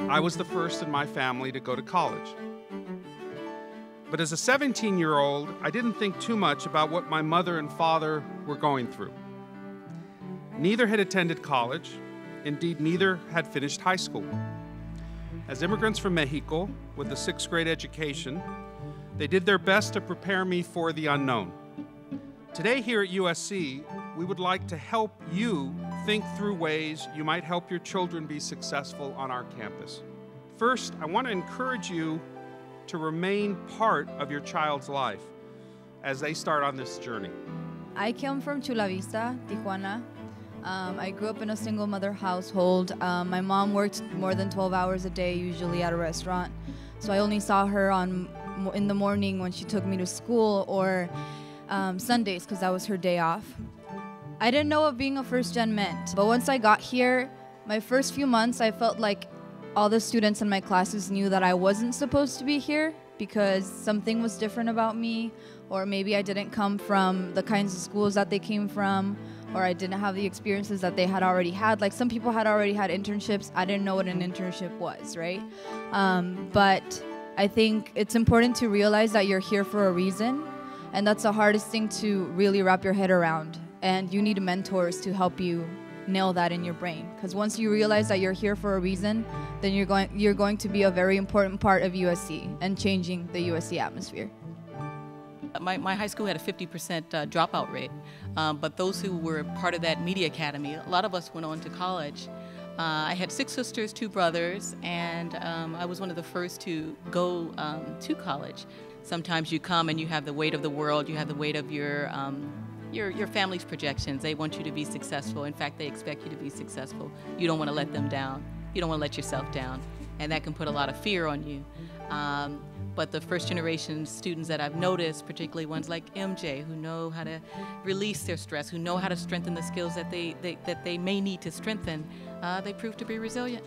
I was the first in my family to go to college. But as a 17-year-old, I didn't think too much about what my mother and father were going through. Neither had attended college. Indeed, neither had finished high school. As immigrants from Mexico with a 6th grade education, they did their best to prepare me for the unknown. Today here at USC, we would like to help you think through ways you might help your children be successful on our campus. First, I want to encourage you to remain part of your child's life as they start on this journey. I came from Chula Vista, Tijuana. I grew up in a single mother household. My mom worked more than 12 hours a day, usually at a restaurant. So I only saw her in the morning when she took me to school, or Sundays, because that was her day off. I didn't know what being a first gen meant, but once I got here, my first few months, I felt like all the students in my classes knew that I wasn't supposed to be here because something was different about me, or maybe I didn't come from the kinds of schools that they came from, or I didn't have the experiences that they had already had. Like, some people had already had internships. I didn't know what an internship was, right? But I think it's important to realize that you're here for a reason, and that's the hardest thing to really wrap your head around. And you need mentors to help you nail that in your brain. Because once you realize that you're here for a reason, then you're going to be a very important part of USC and changing the USC atmosphere. My high school had a 50% dropout rate, but those who were part of that media academy, a lot of us went on to college. I had 6 sisters, 2 brothers, and I was one of the first to go to college. Sometimes you come and you have the weight of the world, you have the weight of your family's projections. They want you to be successful. In fact, they expect you to be successful. You don't want to let them down. You don't want to let yourself down, and that can put a lot of fear on you. But the first generation students that I've noticed, particularly ones like MJ, who know how to release their stress, who know how to strengthen the skills that they may need to strengthen, they prove to be resilient.